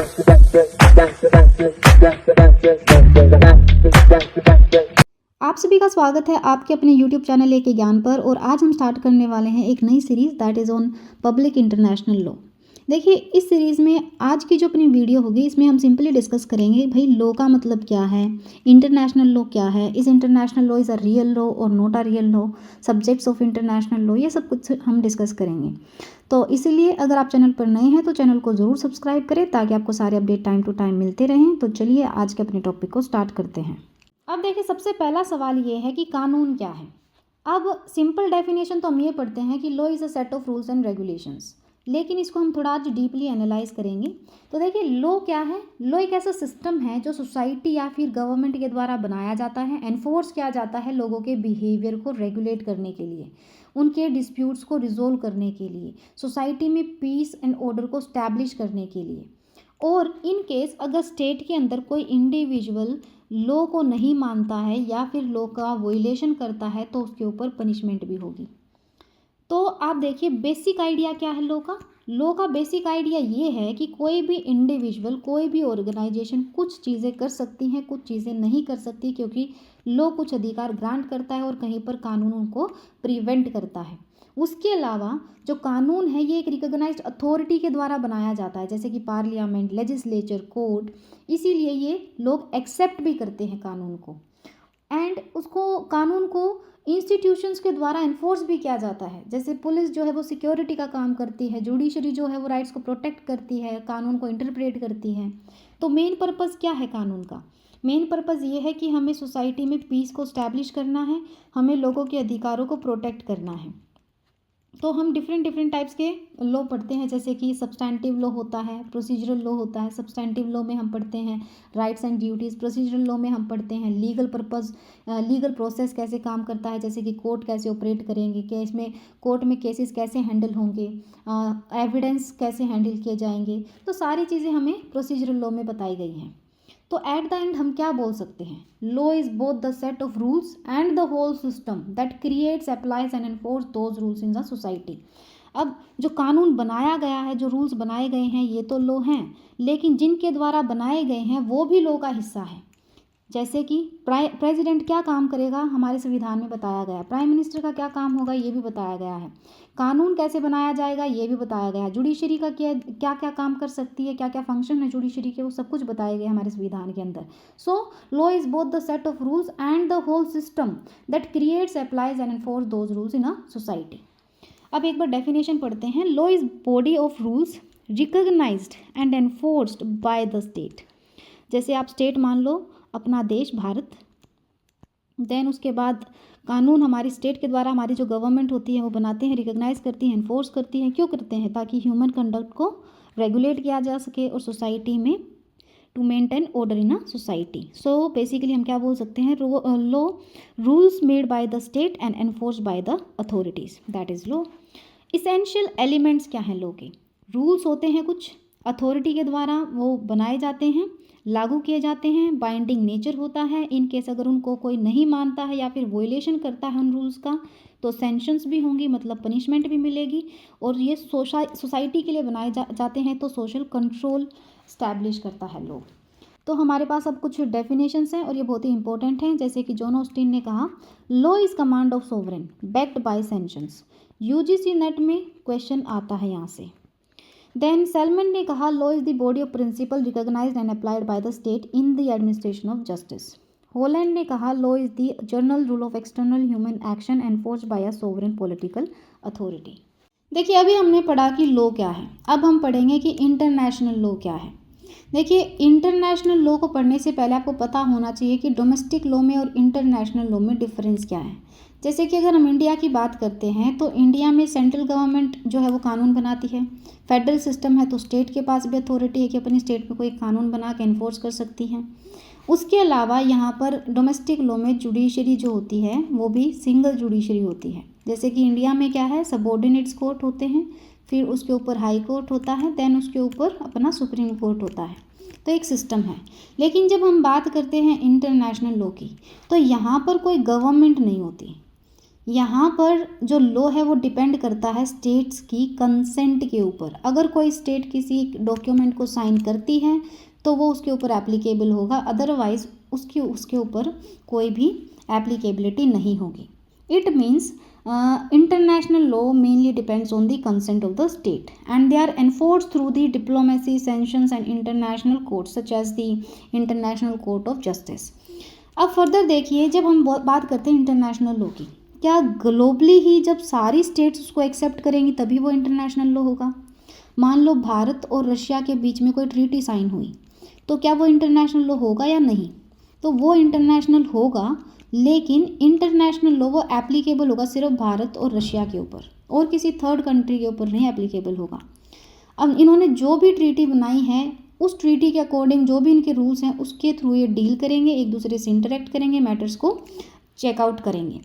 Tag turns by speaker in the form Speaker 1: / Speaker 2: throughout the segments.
Speaker 1: आप सभी का स्वागत है आपके अपने YouTube चैनल एक ज्ञान पर। और आज हम स्टार्ट करने वाले हैं एक नई series that is on public international law. देखिए, इस सीरीज़ में आज की जो अपनी वीडियो होगी इसमें हम सिंपली डिस्कस करेंगे भाई लॉ का मतलब क्या है, इंटरनेशनल लॉ क्या है, इस international law is a real law और not a real law, subjects of international law, ये सब कुछ हम डिस्कस करेंगे। तो इसीलिए अगर आप चैनल पर नए हैं तो चैनल को ज़रूर सब्सक्राइब करें ताकि आपको सारे अपडेट टाइम टू टाइम मिलते रहें। तो चलिए आज के अपने टॉपिक को स्टार्ट करते हैं। अब देखिए, सबसे पहला सवाल ये है कि कानून क्या है। अब सिंपल डेफिनेशन तो हम ये पढ़ते हैं कि law is a set of rules and regulations, लेकिन इसको हम थोड़ा आज डीपली एनालाइज करेंगे। तो देखिए, लॉ क्या है। लॉ एक ऐसा सिस्टम है जो सोसाइटी या फिर गवर्नमेंट के द्वारा बनाया जाता है, एनफोर्स किया जाता है लोगों के बिहेवियर को रेगुलेट करने के लिए, उनके डिस्प्यूट्स को रिजोल्व करने के लिए, सोसाइटी में पीस एंड ऑर्डर को स्टैब्लिश करने के लिए। और इन केस अगर स्टेट के अंदर कोई इंडिविजुअल लॉ को नहीं मानता है या फिर लॉ का वोलेशन करता है तो उसके ऊपर पनिशमेंट भी होगी। तो आप देखिए, बेसिक आइडिया क्या है लॉ का। लॉ का बेसिक आइडिया ये है कि कोई भी इंडिविजुअल, कोई भी ऑर्गेनाइजेशन कुछ चीज़ें कर सकती हैं, कुछ चीज़ें नहीं कर सकती, क्योंकि लॉ कुछ अधिकार ग्रांट करता है और कहीं पर कानून उनको प्रिवेंट करता है। उसके अलावा जो कानून है ये एक रिकॉग्नाइज्ड अथॉरिटी के द्वारा बनाया जाता है, जैसे कि पार्लियामेंट, लेजिस्लेचर, कोर्ट। इसीलिए ये लोग एक्सेप्ट भी करते हैं कानून को, एंड उसको कानून को इंस्टीट्यूशंस के द्वारा इन्फोर्स भी किया जाता है। जैसे पुलिस जो है वो सिक्योरिटी का काम करती है, जुडिशरी जो है वो राइट्स को प्रोटेक्ट करती है, कानून को इंटरप्रेट करती है। तो मेन पर्पस क्या है कानून का। मेन पर्पस ये है कि हमें सोसाइटी में पीस को स्टैब्लिश करना है, हमें लोगों के अधिकारों को प्रोटेक्ट करना है। तो हम डिफरेंट टाइप्स के लॉ पढ़ते हैं, जैसे कि सब्सटैंटिव लॉ होता है, प्रोसीजरल लॉ होता है। सब्सटैंटिव लॉ में हम पढ़ते हैं rights and duties, procedural law में हम पढ़ते हैं लीगल पर्पस, लीगल प्रोसेस कैसे काम करता है, जैसे कि कोर्ट कैसे ऑपरेट करेंगे, केस में कोर्ट में केसेस कैसे हैंडल होंगे, एविडेंस कैसे हैंडल किए जाएंगे। तो सारी चीज़ें हमें प्रोसीजरल लॉ में बताई गई हैं। तो एट द एंड हम क्या बोल सकते हैं, law is both the set of rules and the whole system that creates, applies and enforce those rules in the society. अब जो कानून बनाया गया है, जो रूल्स बनाए गए हैं, ये तो लॉ हैं, लेकिन जिनके द्वारा बनाए गए हैं वो भी लॉ का हिस्सा है। जैसे कि प्रेसिडेंट क्या काम करेगा हमारे संविधान में बताया गया है, प्राइम मिनिस्टर का क्या काम होगा ये भी बताया गया है, कानून कैसे बनाया जाएगा ये भी बताया गया है, जुडिशरी का क्या क्या काम कर सकती है, क्या क्या फंक्शन है जुडिशरी के, वो सब कुछ बताए गए हमारे संविधान के अंदर। So law is both the set of rules and the whole system that creates, applies and enforce those rules in a society. अब एक बार डेफिनेशन पढ़ते हैं। Law is body of rules recognised and enforced by the state. जैसे आप state मान लो अपना देश भारत, देन उसके बाद कानून हमारी स्टेट के द्वारा हमारी जो गवर्नमेंट होती है वो बनाते हैं, रिकॉग्नाइज करती है, एनफोर्स करती हैं। क्यों करते हैं? ताकि ह्यूमन कंडक्ट को रेगुलेट किया जा सके और सोसाइटी में to maintain order in a society. So basically हम क्या बोल सकते हैं, law rules made by the state and enforce by the authorities, that is law. Essential elements क्या हैं लॉ के? रूल्स होते हैं कुछ, अथॉरिटी के द्वारा वो बनाए जाते हैं, लागू किए जाते हैं, बाइंडिंग नेचर होता है। इन केस अगर उनको कोई नहीं मानता है या फिर वोलेशन करता है उन रूल्स का तो सेंक्शंस भी होंगी, मतलब पनिशमेंट भी मिलेगी। और ये सोसाइटी के लिए बनाए जाते हैं तो सोशल कंट्रोल स्टैब्लिश करता है लॉ। तो हमारे पास अब कुछ डेफिनेशंस हैं और ये बहुत ही इंपॉर्टेंट हैं। जैसे कि जॉन ऑस्टिन ने कहा, law is command of sovereign backed by sanctions. UGC NET में क्वेश्चन आता है यहाँ से। देन सेलमन ने कहा, law is the body of principle recognised and applied by the state in the administration of justice. Holland ने कहा, law is the general rule of external human action enforced by a sovereign political authority. देखिए, अभी हमने पढ़ा कि law क्या है, अब हम पढ़ेंगे कि इंटरनेशनल लॉ क्या है। देखिए, इंटरनेशनल लॉ को पढ़ने से पहले आपको पता होना चाहिए कि डोमेस्टिक लॉ में और इंटरनेशनल लॉ में डिफरेंस क्या है। जैसे कि अगर हम इंडिया की बात करते हैं तो इंडिया में सेंट्रल गवर्नमेंट जो है वो कानून बनाती है, फेडरल सिस्टम है तो स्टेट के पास भी अथॉरिटी है कि अपनी स्टेट में कोई कानून बना के इन्फोर्स कर सकती हैं। उसके अलावा यहाँ पर डोमेस्टिक लॉ में जुडिशरी जो होती है वो भी सिंगल जुडिशरी होती है। जैसे कि इंडिया में क्या है, सबऑर्डिनेट्स कोर्ट होते हैं, फिर उसके ऊपर हाई कोर्ट होता है, देन उसके ऊपर अपना सुप्रीम कोर्ट होता है। तो एक सिस्टम है। लेकिन जब हम बात करते हैं इंटरनेशनल लॉ की तो यहाँ पर कोई गवर्नमेंट नहीं होती। यहाँ पर जो लॉ है वो डिपेंड करता है स्टेट्स की कंसेंट के ऊपर। अगर कोई स्टेट किसी डॉक्यूमेंट को साइन करती है तो वो उसके ऊपर एप्लीकेबल होगा, अदरवाइज उसके ऊपर कोई भी एप्लीकेबिलिटी नहीं होगी। It means international law mainly depends on the consent of the state and they are enforced through the diplomacy, sanctions and international courts such as the International Court of Justice। अब further देखिए, जब हम बात करते हैं international law की, क्या globally ही जब सारी स्टेट्स उसको एक्सेप्ट करेंगी तभी वो इंटरनेशनल लॉ होगा? मान लो भारत और रशिया के बीच में कोई ट्रीटी साइन हुई, तो क्या वो इंटरनेशनल लॉ होगा या नहीं? तो वो इंटरनेशनल होगा, लेकिन इंटरनेशनल लॉ वो एप्लीकेबल होगा सिर्फ भारत और रशिया के ऊपर, और किसी थर्ड कंट्री के ऊपर नहीं एप्लीकेबल होगा। अब इन्होंने जो भी ट्रीटी बनाई है उस ट्रीटी के अकॉर्डिंग जो भी इनके रूल्स हैं उसके थ्रू ये डील करेंगे, एक दूसरे से इंटरेक्ट करेंगे, मैटर्स को चेकआउट करेंगे।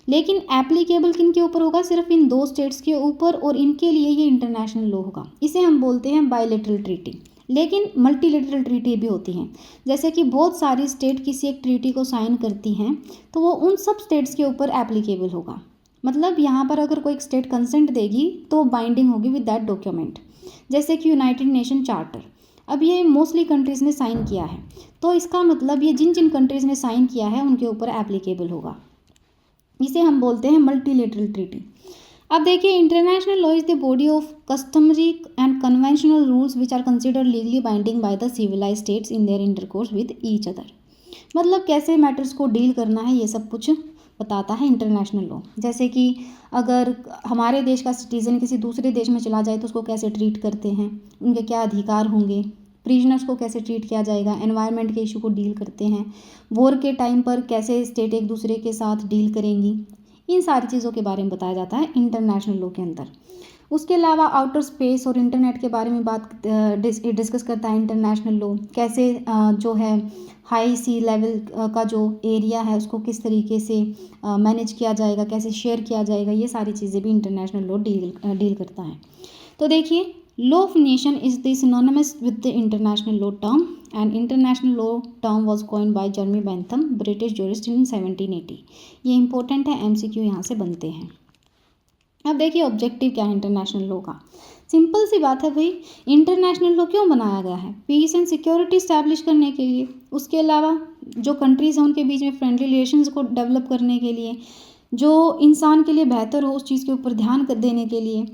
Speaker 1: लेकिन एप्लीकेबल किन के ऊपर होगा? सिर्फ इन दो स्टेट्स के ऊपर, और इनके लिए ये इंटरनेशनल लॉ होगा। इसे हम बोलते हैं बायलैटरल ट्रीटी। लेकिन मल्टीलेटरल ट्रीटी भी होती हैं, जैसे कि बहुत सारी स्टेट किसी एक ट्रीटी को साइन करती हैं तो वो उन सब स्टेट्स के ऊपर एप्लीकेबल होगा। मतलब यहाँ पर अगर कोई स्टेट कंसेंट देगी तो बाइंडिंग होगी विद दैट डॉक्यूमेंट। जैसे कि यूनाइटेड नेशन चार्टर, अब ये मोस्टली कंट्रीज़ ने साइन किया है, तो इसका मतलब ये जिन जिन कंट्रीज़ ने साइन किया है उनके ऊपर एप्लीकेबल होगा। इसे हम बोलते हैं मल्टीलेटरल ट्रीटी। अब देखिए, international law is the body of customary and conventional rules which are considered legally binding by the civilise states in their intercourse with each other. मतलब कैसे मैटर्स को डील करना है ये सब कुछ बताता है इंटरनेशनल लॉ। जैसे कि अगर हमारे देश का सिटीज़न किसी दूसरे देश में चला जाए तो उसको कैसे ट्रीट करते हैं, उनके क्या अधिकार होंगे, प्रिजनर्स को कैसे ट्रीट किया जाएगा, एनवायरनमेंट के इशू को डील करते हैं, वॉर के टाइम पर कैसे स्टेट एक दूसरे के साथ डील करेंगी, इन सारी चीज़ों के बारे में बताया जाता है इंटरनेशनल लॉ के अंदर। उसके अलावा आउटर स्पेस और इंटरनेट के बारे में बात डिस्कस करता है इंटरनेशनल लॉ। कैसे जो है हाई सी लेवल का जो एरिया है उसको किस तरीके से मैनेज किया जाएगा, कैसे शेयर किया जाएगा, ये सारी चीज़ें भी इंटरनेशनल लॉ डील करता है। तो देखिए, law of nation is the synonymous with the international law term and international law term was coined by Jeremy Bentham, British jurist in 1780। ये इंपॉर्टेंट है, एमसीक्यू यहाँ से बनते हैं। अब देखिए, ऑब्जेक्टिव क्या है इंटरनेशनल लॉ का। सिंपल सी बात है भाई, इंटरनेशनल लॉ क्यों बनाया गया है? पीस एंड सिक्योरिटी इस्टेब्लिश करने के लिए। उसके अलावा जो कंट्रीज़ हैं उनके बीच में फ्रेंडली रिलेशंस को डेवलप करने के लिए, जो इंसान के लिए बेहतर हो उस चीज़ के ऊपर ध्यान देने के लिए,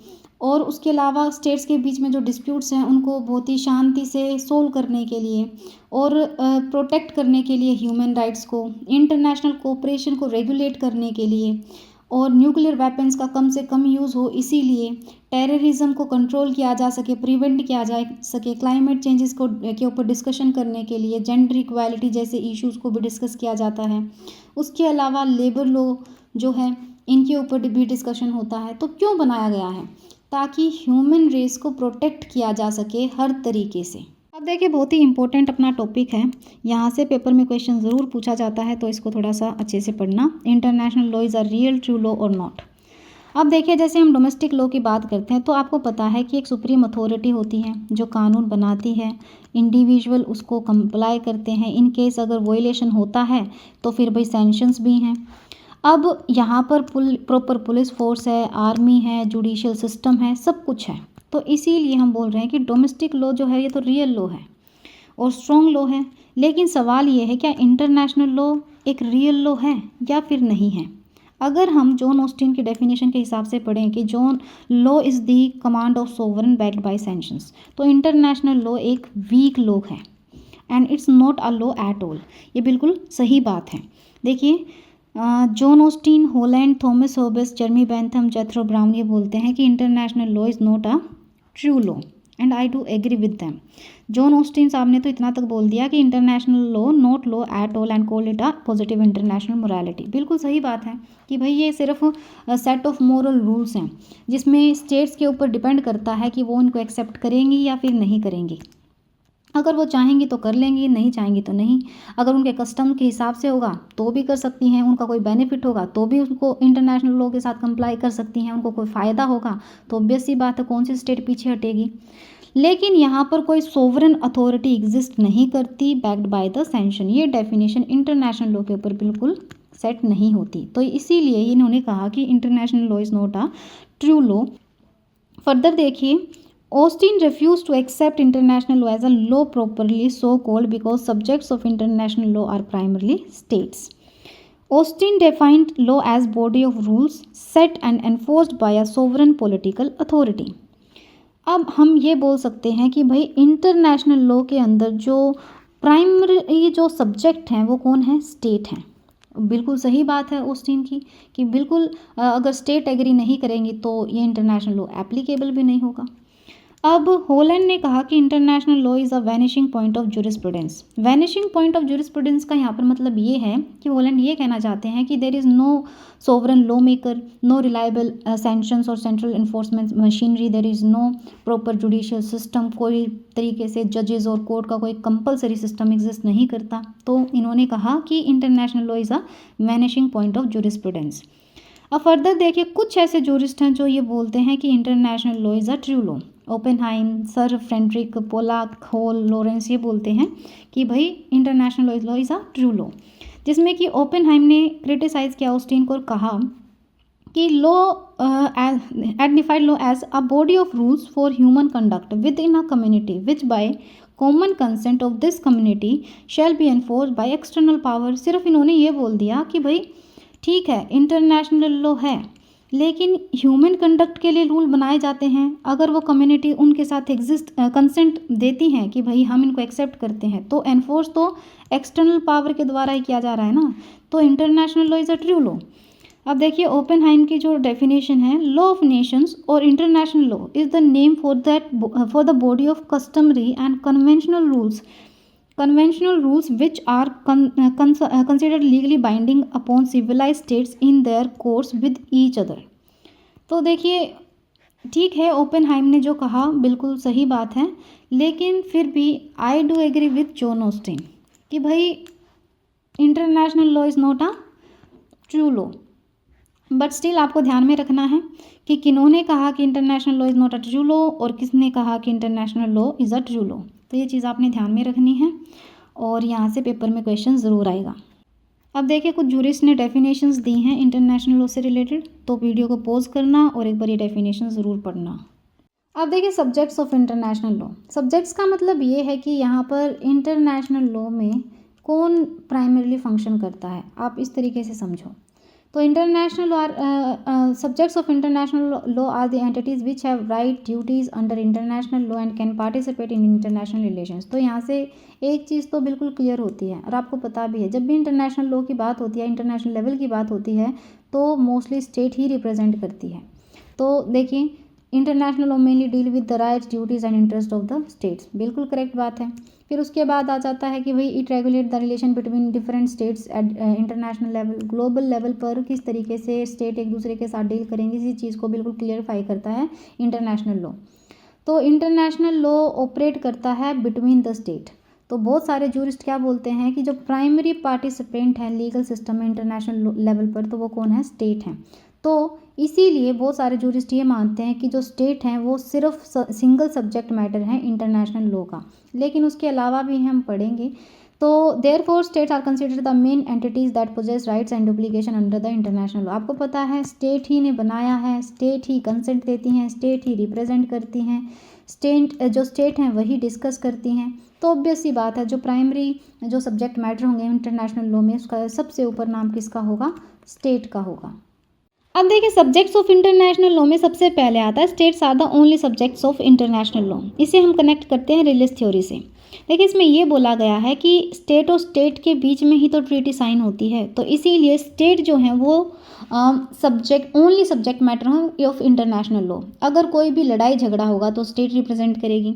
Speaker 1: और उसके अलावा स्टेट्स के बीच में जो डिस्प्यूट्स हैं उनको बहुत ही शांति से सोल्व करने के लिए, और प्रोटेक्ट करने के लिए ह्यूमन राइट्स को, इंटरनेशनल कोऑपरेशन को रेगुलेट करने के लिए, और न्यूक्लियर वेपन्स का कम से कम यूज़ हो, इसीलिए टेररिज्म को कंट्रोल किया जा सके, प्रिवेंट किया जा सके, क्लाइमेट चेंजेस को के ऊपर डिस्कशन करने के लिए जेंडर इक्वालिटी जैसे इश्यूज़ को भी डिस्कस किया जाता है। उसके अलावा लेबर लॉ जो है इनके ऊपर भी डिस्कशन होता है। तो क्यों बनाया गया है? ताकि ह्यूमन रेस को प्रोटेक्ट किया जा सके हर तरीके से। अब देखिए, बहुत ही इंपॉर्टेंट अपना टॉपिक है, यहाँ से पेपर में क्वेश्चन ज़रूर पूछा जाता है, तो इसको थोड़ा सा अच्छे से पढ़ना। International law is a real true law और नॉट। अब देखिए, जैसे हम डोमेस्टिक लॉ की बात करते हैं तो आपको पता है कि एक सुप्रीम अथॉरिटी होती है जो कानून बनाती है, इंडिविजुअल उसको कंप्लाई करते हैं। इन केस अगर वॉयलेशन होता है तो फिर भाई सैंक्शंस भी हैं। अब यहाँ पर प्रॉपर पुलिस फोर्स है, आर्मी है, जुडिशियल सिस्टम है, सब कुछ है। तो इसीलिए हम बोल रहे हैं कि डोमेस्टिक लॉ जो है ये तो रियल लॉ है और स्ट्रॉन्ग लॉ है। लेकिन सवाल ये है, क्या इंटरनेशनल लॉ एक रियल लॉ है या फिर नहीं है? अगर हम जॉन ऑस्टिन की डेफिनेशन के हिसाब से पढ़ें कि John law is the command of sovereign backed by sanctions, तो इंटरनेशनल लॉ एक वीक लॉ है and it's not a law at all. ये बिल्कुल सही बात है। देखिए, John Austin, Holland, Thomas Hobbes, Jeremy Bentham, Jethro Brown ये बोलते हैं कि international law is not a true law and I do agree with them. John Austin साहब ने तो इतना तक बोल दिया कि international law not law at all and call it a positive international morality. बिल्कुल सही बात है कि भाई ये सिर्फ सेट ऑफ मोरल रूल्स हैं जिसमें स्टेट्स के ऊपर डिपेंड करता है कि वो उनको एक्सेप्ट करेंगी या फिर नहीं करेंगी। अगर वो चाहेंगी तो कर लेंगी, नहीं चाहेंगी तो नहीं। अगर उनके कस्टम के हिसाब से होगा तो भी कर सकती हैं, उनका कोई बेनिफिट होगा तो भी उसको इंटरनेशनल लॉ के साथ कंप्लाई कर सकती हैं, उनको कोई फ़ायदा होगा तो ऑब्वियस सी बात है कौन सी स्टेट पीछे हटेगी। लेकिन यहाँ पर कोई सोवरन अथॉरिटी एग्जिस्ट नहीं करती बैक्ड बाय द सैंक्शन। ये डेफिनेशन इंटरनेशनल लॉ के ऊपर बिल्कुल सेट नहीं होती। तो इसीलिए इन्होंने कहा कि international law is not a true law. Further देखिए, Austin refused to accept international law as a law properly so called because subjects of international law are primarily states. Austin defined law as body of rules set and enforced by a sovereign political authority. अब हम ये बोल सकते हैं कि भाई international law के अंदर जो प्राइमरी जो सब्जेक्ट हैं वो कौन है? स्टेट हैं। बिल्कुल सही बात है ऑस्टिन की कि बिल्कुल अगर स्टेट एग्री नहीं करेंगी तो ये इंटरनेशनल लॉ एप्लीकेबल भी नहीं होगा। अब होलैंड ने कहा कि international law is a vanishing point of jurisprudence. Vanishing point of jurisprudence का यहाँ पर मतलब ये है कि होलैंड ये कहना चाहते हैं कि there is no sovereign law maker, no reliable sanctions और central enforcement machinery, there is no proper judicial system, कोई तरीके से जजेस और कोर्ट का कोई कंपलसरी सिस्टम एग्जिस्ट नहीं करता। तो इन्होंने कहा कि international law is a vanishing point of jurisprudence. अब फर्दर देखिए, कुछ ऐसे जूरिस्ट हैं जो ये बोलते हैं कि international law is a true law. Oppenheim, sir Frederick Pollock, Hall, Lawrence ये बोलते हैं कि भाई international law is a true law, जिसमें कि ओपेनहाइम ने क्रिटिसाइज किया ऑस्टिन को और कहा कि law identified law as a body of rules for human conduct within a community which by common consent of this community shall be enforce by external power. सिर्फ इन्होंने ये बोल दिया कि भाई ठीक है इंटरनेशनल लॉ है लेकिन ह्यूमन कंडक्ट के लिए रूल बनाए जाते हैं, अगर वो कम्युनिटी उनके साथ एग्जिस्ट कंसेंट देती हैं कि भाई हम इनको एक्सेप्ट करते हैं तो एनफोर्स तो एक्सटर्नल पावर के द्वारा ही किया जा रहा है ना, तो international law is a true law. अब देखिए ओपेनहाइम की जो डेफिनेशन है, लॉ ऑफ नेशंस और international law is the name for the body of customary and conventional rules which are considered legally binding upon civilized states in their course with each other। तो देखिए ठीक है, Oppenheim ने जो कहा बिल्कुल सही बात है, लेकिन फिर भी I do agree with John Austin कि भाई international law is not a true law. But still आपको ध्यान में रखना है कि किन्होंने कहा कि international law is not a true law और किसने कहा कि international law is a true law. तो ये चीज़ आपने ध्यान में रखनी है और यहाँ से पेपर में क्वेश्चन ज़रूर आएगा। अब देखिए कुछ जूरिस्ट ने डेफिनेशंस दी हैं इंटरनेशनल लॉ से रिलेटेड, तो वीडियो को पॉज करना और एक बार ये डेफिनेशन ज़रूर पढ़ना। अब देखिए subjects of international law. Subjects का मतलब ये है कि यहाँ पर इंटरनेशनल लॉ में कौन प्राइमरीली फंक्शन करता है, आप इस तरीके से समझो। तो international subjects of international law are the entities which have right duties under international law and can participate in international relations. तो यहाँ से एक चीज़ तो बिल्कुल क्लियर होती है और आपको पता भी है, जब भी इंटरनेशनल लॉ की बात होती है, इंटरनेशनल लेवल की बात होती है, तो मोस्टली स्टेट ही रिप्रेजेंट करती है। तो देखिए international law mainly deal with the rights, duties and interest of the states, बिल्कुल करेक्ट बात है। फिर उसके बाद आ जाता है कि भाई it regulate the relation between different states at international level, global level पर किस तरीके से स्टेट एक दूसरे के साथ डील करेंगे, इसी चीज़ को बिल्कुल क्लियरफाई करता है इंटरनेशनल लॉ। तो इंटरनेशनल लॉ ऑपरेट करता है बिटवीन द स्टेट। तो बहुत सारे जूरिस्ट क्या बोलते हैं कि जो प्राइमरी पार्टिसिपेंट है लीगल सिस्टम में इंटरनेशनल लेवल पर, तो वो कौन है? स्टेट हैं। तो इसीलिए बहुत सारे जूरिस्ट ये मानते हैं कि जो स्टेट हैं वो सिर्फ सिंगल सब्जेक्ट मैटर है इंटरनेशनल लॉ का, लेकिन उसके अलावा भी हम पढ़ेंगे। तो therefore states are considered the main entities that possess rights and obligation under the international law. आपको पता है स्टेट ही ने बनाया है, स्टेट ही कंसेंट देती हैं, स्टेट ही रिप्रेजेंट करती हैं, स्टेट हैं वही डिस्कस करती हैं। तो ऑब्वियस सी बात है जो प्राइमरी जो सब्जेक्ट मैटर होंगे इंटरनेशनल लॉ में, उसका सबसे ऊपर नाम किसका होगा? स्टेट का होगा। अब देखिए सब्जेक्ट्स ऑफ इंटरनेशनल लॉ में सबसे पहले आता है states are the only subjects of international law. इसे हम कनेक्ट करते हैं रिलीज थ्योरी से। देखिए इसमें ये बोला गया है कि स्टेट और स्टेट के बीच में ही तो ट्रीटी साइन होती है, तो इसीलिए स्टेट जो है वो only subject matter of international law. अगर कोई भी लड़ाई झगड़ा होगा तो स्टेट रिप्रेजेंट करेगी,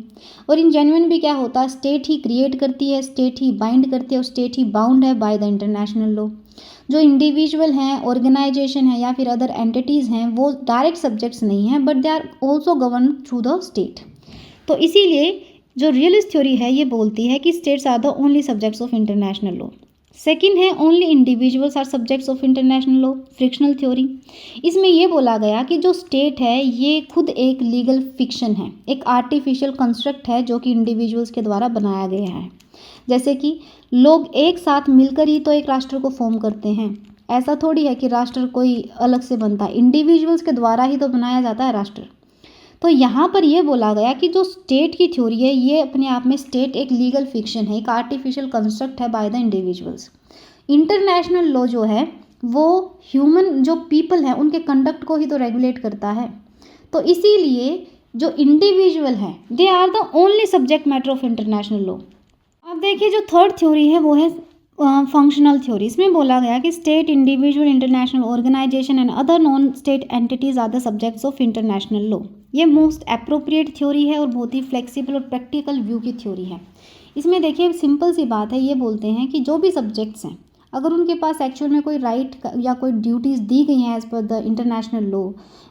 Speaker 1: और इन जेन्युइन भी क्या होता है, स्टेट ही क्रिएट करती है, स्टेट ही बाइंड करती है और स्टेट ही बाउंड है बाय द इंटरनेशनल लॉ। जो इंडिविजुअल हैं, ऑर्गेनाइजेशन है या फिर अदर एंटिटीज़ हैं, वो डायरेक्ट सब्जेक्ट्स नहीं हैं but they are also govern through the state. तो इसीलिए जो रियलिस्ट थ्योरी है ये बोलती है कि states are the only subjects of international law. Second है only individuals are subjects of international law, fictional theory. इसमें यह बोला गया कि जो स्टेट है ये खुद एक लीगल फिक्शन है, एक आर्टिफिशियल कंस्ट्रक्ट है जो कि इंडिविजुअल्स के द्वारा बनाया गया है। जैसे कि लोग एक साथ मिलकर ही तो एक राष्ट्र को फॉर्म करते हैं, ऐसा थोड़ी है कि राष्ट्र कोई अलग से बनता है, इंडिविजुअल्स के द्वारा ही तो बनाया जाता है राष्ट्र। तो यहाँ पर ये बोला गया कि जो स्टेट की थ्योरी है ये अपने आप में स्टेट एक लीगल फिक्शन है, एक आर्टिफिशियल कंस्ट्रक्ट है by the individuals. International law जो है वो ह्यूमन जो पीपल हैं उनके कंडक्ट को ही तो रेगुलेट करता है। तो इसीलिए जो इंडिविजुअल हैं they are the only subject matter of international law. अब देखिए जो थर्ड थ्योरी है वो है फंक्शनल थ्योरी। इसमें बोला गया कि state, individual, international organisation and other non state entities are the subjects of international law. ये मोस्ट अप्रोप्रिएट थ्योरी है और बहुत ही फ्लेक्सिबल और प्रैक्टिकल व्यू की थ्योरी है। इसमें देखिए सिंपल सी बात है, ये बोलते हैं कि जो भी सब्जेक्ट्स हैं अगर उनके पास एक्चुअल में कोई राइट या कोई ड्यूटीज़ दी गई हैं as per the international law,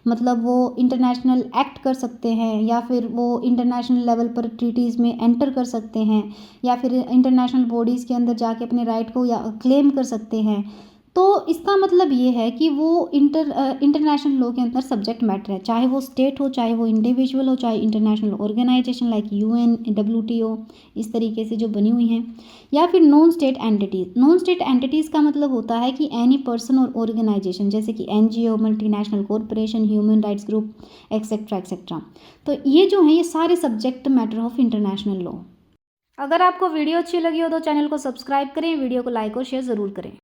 Speaker 1: मतलब वो इंटरनेशनल एक्ट कर सकते हैं या फिर वो इंटरनेशनल लेवल पर ट्रीटीज़ में एंटर कर सकते हैं या फिर इंटरनेशनल बॉडीज़ के अंदर जाके अपने राइट को या क्लेम कर सकते हैं, तो इसका मतलब ये है कि वो इंटरनेशनल लॉ के अंदर सब्जेक्ट मैटर है, चाहे वो स्टेट हो, चाहे वो इंडिविजुअल हो, चाहे international organisation like UN, WTO इस तरीके से जो बनी हुई हैं, या फिर non state entities. Non state entities का मतलब होता है कि एनी पर्सन और ऑर्गेनाइजेशन जैसे कि NGO, multinational corporation, human rights group etcetera etcetera. तो ये जो हैं ये सारे subject matter of international law. अगर आपको वीडियो अच्छी लगी हो तो चैनल को सब्सक्राइब करें, वीडियो को लाइक और शेयर ज़रूर करें।